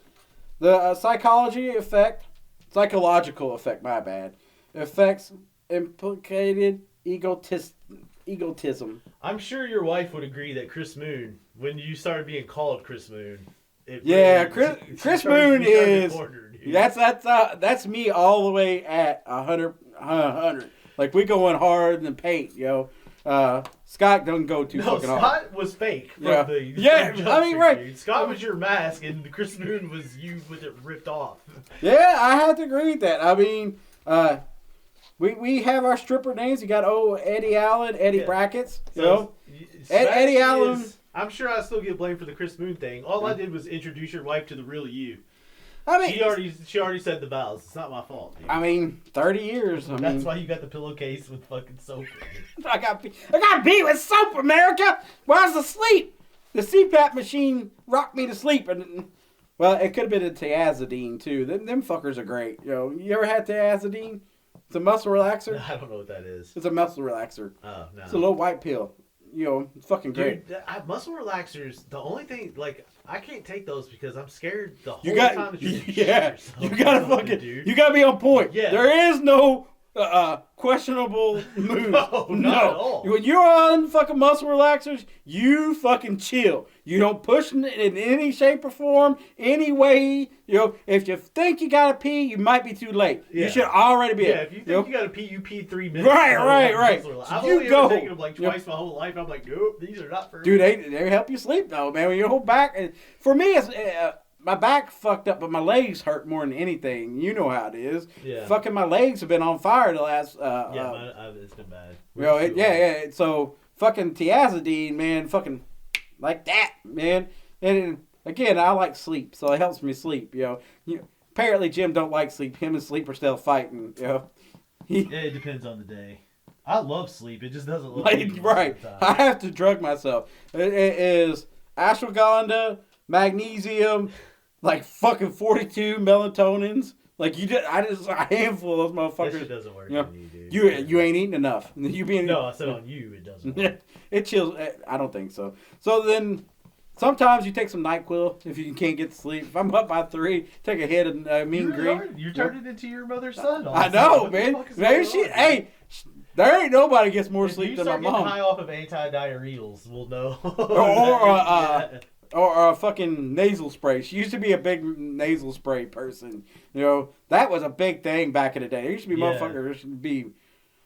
the psychological effect. My bad. Affects implicated egotism. I'm sure your wife would agree that Chris Moon, when you started being called Chris Moon, Chris Moon is that's me all the way at 100. Like we going hard in the paint, Scott doesn't go too No, fucking hard. Scott was fake. From Yeah. the Yeah, from I mean, Jumpsuit, right. Dude. Scott was your mask, and Chris Moon was you with it ripped off. Yeah, I have to agree with that. I mean, we have our stripper names. You got Eddie Allen, Eddie Brackets. You know, Eddie Allen. I'm sure I still get blamed for the Chris Moon thing. All I did was introduce your wife to the real you. I mean, She already said the vows. It's not my fault, dude. I mean, 30 years. That's why you got the pillowcase with fucking soap. I got beat with soap, America. Where's the sleep? The CPAP machine rocked me to sleep, and well, it could have been a Tiazidine too. Them fuckers are great. You ever had Tiazidine? It's a muscle relaxer. I don't know what that is. It's a muscle relaxer. Oh no. It's a little white pill. It's fucking great. Dude, muscle relaxers. The only thing, like, I can't take those because I'm scared the whole You got, time that you're you gotta fucking, dude. you gotta be on point. Yeah. There is no questionable move. No, not at all. When you're on fucking muscle relaxers, you fucking chill. You don't push in any shape or form, any way. If you think you gotta pee, you might be too late. Yeah. You should already be. Yeah, if you think you gotta pee, you pee 3 minutes. Right. So So I've you only go. ever taken them like twice my whole life. I'm like, nope, these are not for Dude, me. they help you sleep though, man. When your whole back, for me, it's my back fucked up, but my legs hurt more than anything. You know how it is. Yeah. Fucking my legs have been on fire the last. It's been bad. Yeah. So fucking Tiazidine, man, fucking like that, man. And again, I like sleep, so it helps me sleep. Apparently Jim don't like sleep. Him and sleep are still fighting. Yeah, it depends on the day. I love sleep. It just doesn't look right. I have to drug myself. It is ashwagandha, magnesium, like fucking 42 melatonins. Like I just a handful of those motherfuckers. That shit doesn't work on you, dude. You ain't eating enough. No, I said on you it doesn't work. It chills. I don't think so. So then, sometimes you take some NyQuil if you can't get to sleep. If I'm up by 3, take a hit of mean green. You turned it into your mother's son. I know, man. Maybe there ain't nobody gets more sleep than my mom. If you start getting high off of anti-diarrheals, we'll know. Or a fucking nasal spray. She used to be a big nasal spray person. That was a big thing back in the day. There used to be motherfuckers be.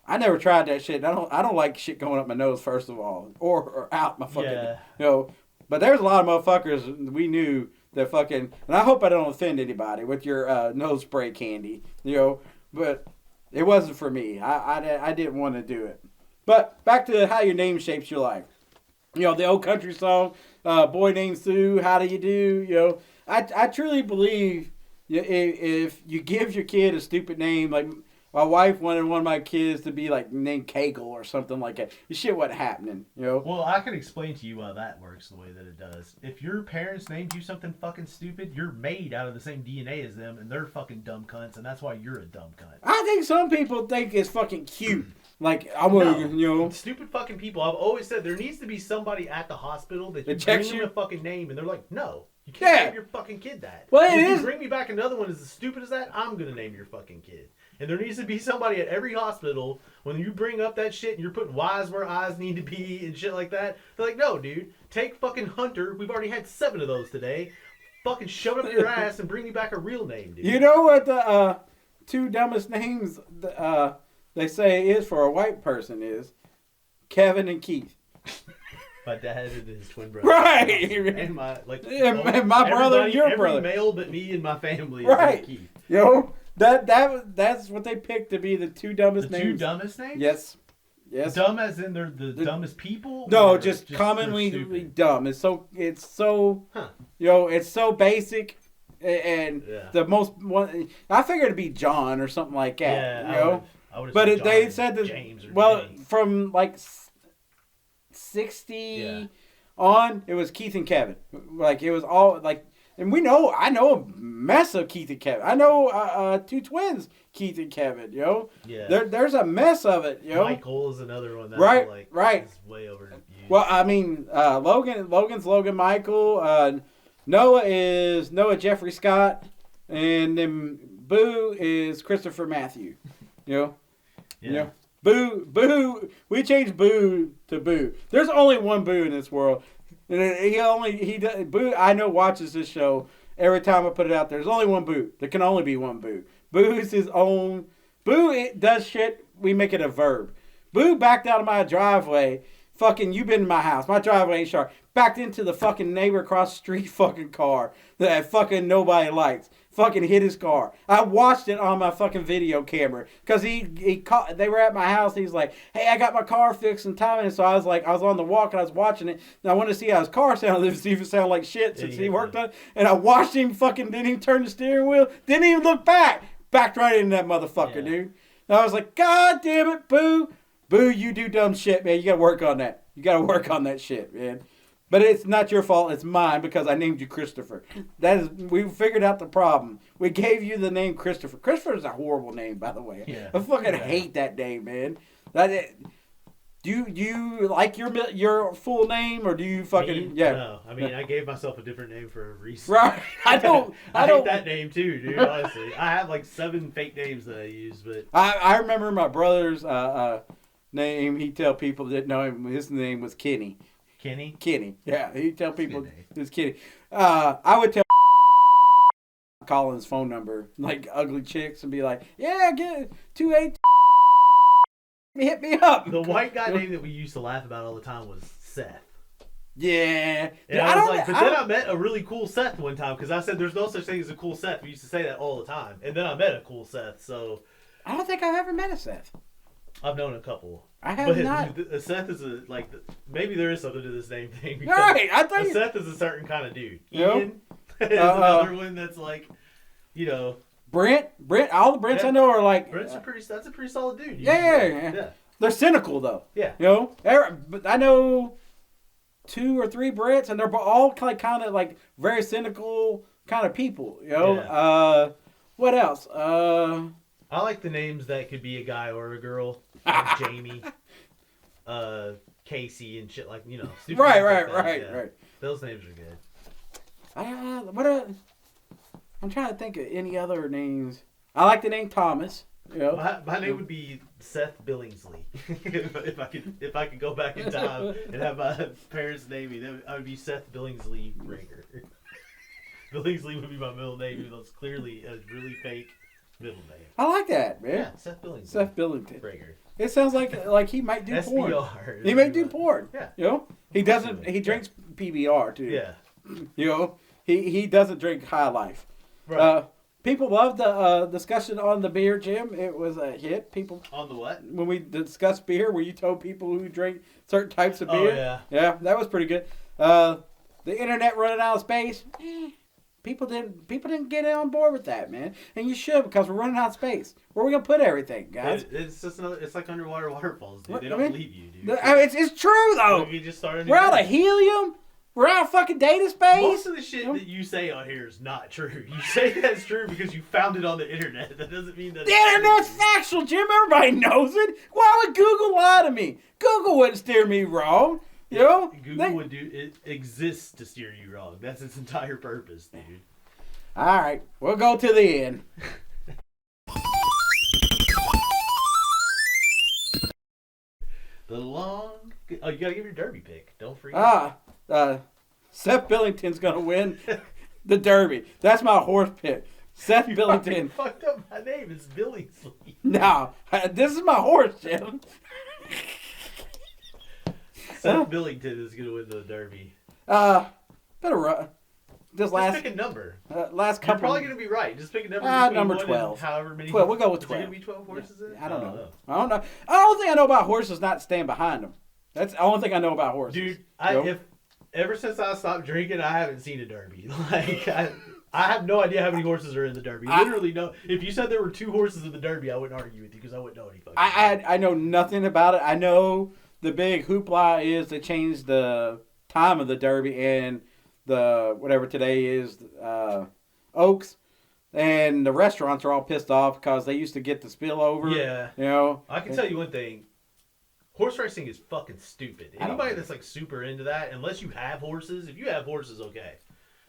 I never tried that shit. I don't like shit going up my nose first of all, or out my fucking. But there's a lot of motherfuckers we knew that fucking. And I hope I don't offend anybody with your nose spray candy. But it wasn't for me. I didn't want to do it. But back to how your name shapes your life. The old country song, Boy Named Sue, how do you do? I truly believe if you give your kid a stupid name, like my wife wanted one of my kids to be like named Kegel or something like that. This shit wasn't happening, Well, I can explain to you why that works the way that it does. If your parents named you something fucking stupid, you're made out of the same DNA as them, and they're fucking dumb cunts, and that's why you're a dumb cunt. I think some people think it's fucking cute. Like, I want Stupid fucking people. I've always said there needs to be somebody at the hospital that you checks bring them you? a fucking name, and they're like, no. You can't name your fucking kid that. Well, if is. you bring me back another one as stupid as that, I'm going to name your fucking kid. And there needs to be somebody at every hospital, when you bring up that shit and you're putting Y's where I's need to be and shit like that, they're like, no, dude, take fucking Hunter. We've already had 7 of those today. Fucking shove it up your ass and bring me back a real name, dude. You know what the 2 dumbest names they say is for a white person is? Kevin and Keith. My dad and his twin brother. Right. And my and my brother and your brother. Every male but me and my family right. is Keith. That's what they picked to be the 2 dumbest names. The 2 dumbest names? Yes. Dumb as in they're the dumbest people? No, just commonly dumb. It's so it's so basic and the most one. I figured it'd be John or something like that. Yeah, I would but they said that James or James. From like 60 on, it was Keith and Kevin. Like it was all like, and I know a mess of Keith and Kevin. I know 2 twins, Keith and Kevin. Yeah. There's a mess of it. Michael is another one. That right. Is way overused. Well, I mean, Logan's Logan Michael. Noah is Noah Jeffrey Scott, and then Boo is Christopher Matthew. Yeah. Boo. We changed Boo to Boo. There's only one Boo in this world, and Boo. I know watches this show every time I put it out there. There's only one Boo. There can only be one Boo. Boo is his own. Boo does shit. We make it a verb. Boo backed out of my driveway. Fucking, you been in my house. My driveway ain't sharp. Backed into the fucking neighbor across the street fucking car that fucking nobody likes. Fucking hit his car. I watched it on my fucking video camera because he caught. They were at my house. He's like, "Hey, I got my car fixed in time." And so I was like, I was on the walk and I was watching it. And I wanted to see how his car sounded, see if it sounded like shit since he worked on it. And I watched him fucking didn't even turn the steering wheel. Didn't even look back. Backed right into that motherfucker, dude. And I was like, God damn it, Boo. Boo, you do dumb shit, man. You got to work on that. You got to work on that shit, man. But it's not your fault. It's mine because I named you Christopher. We figured out the problem. We gave you the name Christopher. Christopher is a horrible name, by the way. Yeah. I fucking hate that name, man. Do you like your full name or do you fucking No, I mean I gave myself a different name for a reason. Right. I don't. I hate that name too, dude. Honestly, I have like 7 fake names that I use, but I remember my brother's name. He'd tell people that know him. His name was Kenny. Kenny. Yeah, he'd tell people it was Kenny. I would tell calling his phone number like ugly chicks and be like, "Yeah, get 28. Hit me up." The white guy name that we used to laugh about all the time was Seth. Yeah. And I was like, but then I met a really cool Seth one time because I said there's no such thing as a cool Seth. We used to say that all the time, and then I met a cool Seth. So I don't think I've ever met a Seth. I've known a couple. I have but not. Seth is maybe there is something to this name thing. Right, I think Seth is a certain kind of dude. Yep. Ian is another one that's like, Brent. All the Brents I know are like. Brent's that's a pretty solid dude. Yeah. They're cynical though. Yeah. But I know 2 or 3 Brents, and they're all kind of like very cynical kind of people. Yeah. What else? I like the names that could be a guy or a girl. Like Jamie, Casey, and shit like stupid right. Those names are good. I'm trying to think of any other names. I like the name Thomas. My name would be Seth Billingsley. if I could go back in time and have my parents name me, I would be Seth Billingsley Rager. Billingsley would be my middle name, even though it's clearly a really fake middle name. I like that, man. Yeah, Seth Billingsley. Seth Billington. Rager. It sounds like he might do porn. SBR. He might do porn. Yeah. He doesn't. He drinks PBR too. Yeah. He doesn't drink High Life. Right. People loved the discussion on the beer, Jim. It was a hit. People on the what? When we discussed beer, where you told people who drink certain types of beer. Oh yeah. Yeah, that was pretty good. The internet running out of space. People didn't get on board with that, man. And you should, because we're running out of space. Where are we gonna put everything, guys? It's like underwater waterfalls, dude. They don't believe you, dude. It's true though. You just started. We're out of helium. We're out of fucking data space. Most of the shit that you say on here is not true. You say that's true because you found it on the internet. That doesn't mean that the internet's factual, Jim. Everybody knows it. Why would Google lie to me? Google wouldn't steer me wrong. Google would do it exists to steer you wrong. That's its entire purpose, dude. All right, we'll go to the end. You gotta give your Derby pick. Don't forget. Seth Billington's gonna win the Derby. That's my horse pick. Seth Billington. Fucked up my name. It's Billingsley. No, this is my horse, Jim. Seth Billington is gonna win the Derby. Better Just pick a number. Last couple. You're probably gonna be right. Just pick a number. Number 12. However many. 12. We'll go with 12. Is there gonna be 12 horses in it? I don't know. I don't know. The only thing I know about horses is not to stand behind them. That's the only thing I know about horses. Dude, ever since I stopped drinking, I haven't seen a Derby. Like I have no idea how many horses are in the Derby. Literally no. If you said there were 2 horses in the Derby, I wouldn't argue with you because I wouldn't know any fucking. I know nothing about it. I know the big hoopla is they changed the time of the Derby and the whatever today is Oaks, and the restaurants are all pissed off because they used to get the spillover. Yeah. I can tell you one thing. Horse racing is fucking stupid. Anybody that's like super into that, unless you have horses, if you have horses, okay.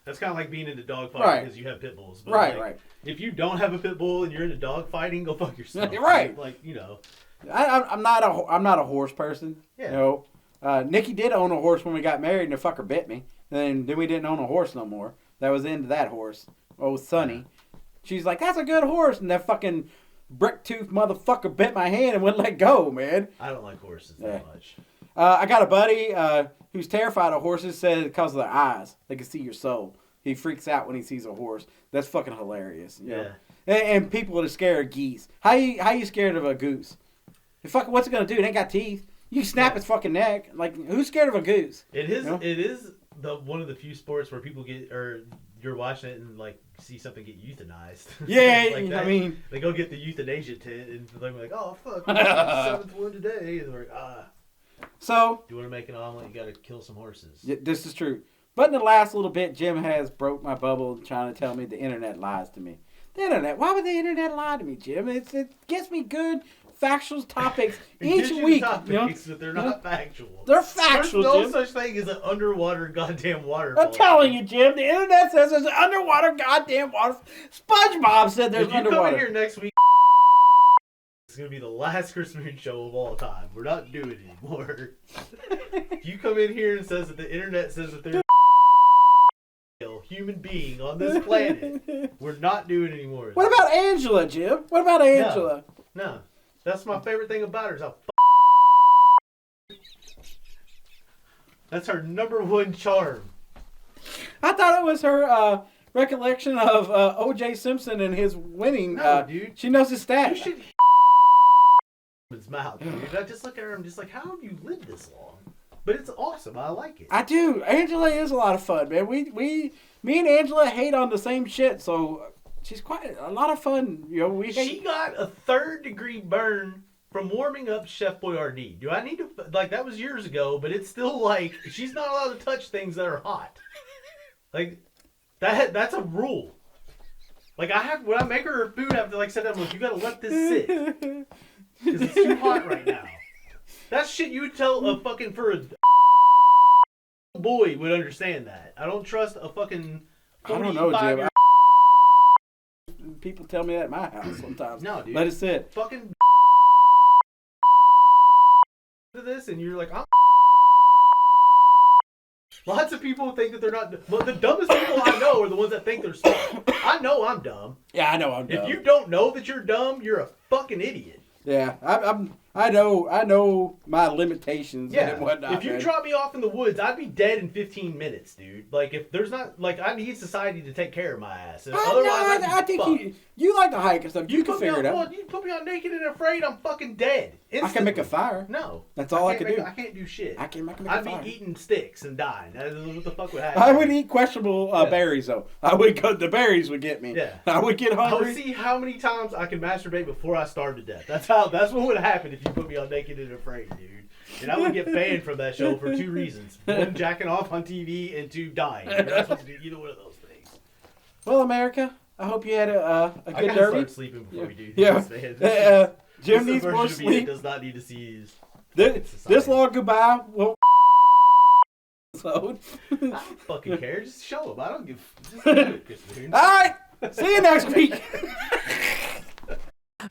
That's kind of like being into dogfighting because you have pit bulls. But right. If you don't have a pit bull and you're into dogfighting, go fuck yourself. Right. Like, I'm not a horse person. Yeah. Nikki did own a horse when we got married, and the fucker bit me. And then we didn't own a horse no more. That was into that horse. Oh, Sonny. She's like, that's a good horse. And that fucking brick tooth motherfucker bit my hand and wouldn't let go, man. I don't like horses that much. I got a buddy who's terrified of horses. Said because of their eyes, they can see your soul. He freaks out when he sees a horse. That's fucking hilarious. You know? And people that are scared of geese. How you scared of a goose? What's it gonna do? It ain't got teeth. You can snap its fucking neck. Like, who's scared of a goose? It is. You know? It is one of the few sports where people you're watching it and like see something get euthanized. Yeah, like I mean, they go get the euthanasia tent and they're like, oh fuck, we got the seventh one today, and they're like, ah. So, do you want to make an omelet? You got to kill some horses. Yeah, this is true. But in the last little bit, Jim has broke my bubble trying to tell me the internet lies to me. The internet. Why would the internet lie to me, Jim? It gets me good factual topics each week. Topics, but they're not factual. They're factual, There's no Jim. such thing as an underwater goddamn waterfall. I'm telling you, Jim. The internet says there's an underwater goddamn water. SpongeBob said there's if you underwater. come in here next week, it's going to be the last Chris Moon show of all time. We're not doing it anymore. If you come in here and says that the internet says that there's a human being on this planet, we're not doing it anymore. What about Angela, Jim? What about Angela? No. That's my favorite thing about her is how that's her number one charm. I thought it was her recollection of O.J. Simpson and his winning. No, dude. She knows his stats. You should his mouth, dude. I just look at her, I'm just like, how have you lived this long? But it's awesome. I like it. I do. Angela is a lot of fun, man. Me and Angela hate on the same shit, so she's quite a lot of fun. You know, She got a 3rd-degree burn from warming up Chef Boyardee. Do I need to like that was years ago, but it's still like she's not allowed to touch things that are hot. Like that's a rule. Like when I make her food, I have to like sit down and look, you gotta let this sit. Because it's too hot right now. That shit you would tell a fucking for a boy would understand that. I don't trust a fucking 45 I don't know, Jim. People tell me that at my house sometimes. No, dude. Let it sit. Fucking to this, and you're like, I'm. Lots of people think that they're not. Well, the dumbest people I know are the ones that think they're smart. I know I'm dumb. Yeah, I know I'm dumb. If you don't know that you're dumb, you're a fucking idiot. Yeah, I know my limitations and whatnot. If you drop me off in the woods, I'd be dead in 15 minutes, dude. Like if there's not like I need society to take care of my ass. I think you like to hike and stuff. You can figure it out. Well, you put me on Naked and Afraid, I'm fucking dead. Instantly. I can make a fire. No, that's all I can do. I can't do shit. I can make a I'd fire. be eating sticks and dying. What the fuck would happen? I would eat questionable berries though. I would go. The berries would get me. Yeah. I would get hungry. I would see how many times I can masturbate before I starve to death. That's what would happen if you put me on Naked and Afraid, dude. And I would get banned from that show for 2 reasons: 1, jacking off on TV, and 2, dying. You're not supposed to do either one of those things. Well, America, I hope you had a good I gotta derby. start sleeping before we do this. Yeah. Jim this needs more sleep. Does not need to see this long goodbye. Well, episode. I don't fucking care. Just show them. I don't give. Just do it, Christine. All right. See you next week.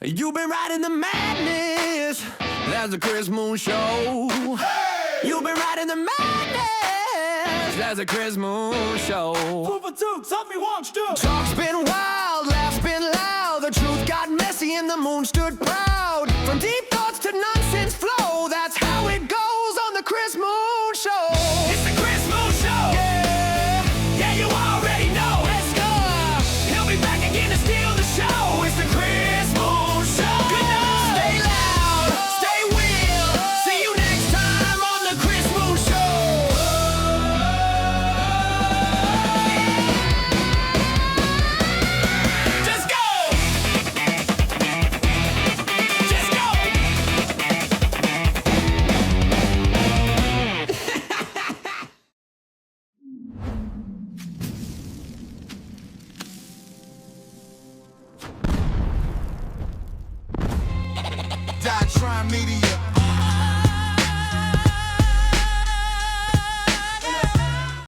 You've been riding the madness. That's the Chris Moon Show. Hey! You've been riding the madness. That's the Chris Moon Show. 2 for 2, tell me what you do. Talk's been wild, laughs been loud. The truth got messy and the moon stood proud. From deep thoughts to nonsense flow. That's how it goes on the Chris Moon Show. It's the Chris Moon Show. Yeah, yeah, you already know. Let's go. He'll be back again to steal the show. It's the Chris Moon Show. Good night. Stay loud, stay real. See you next time on the Chris Moon Show. Just go. Just go. Diatron Media.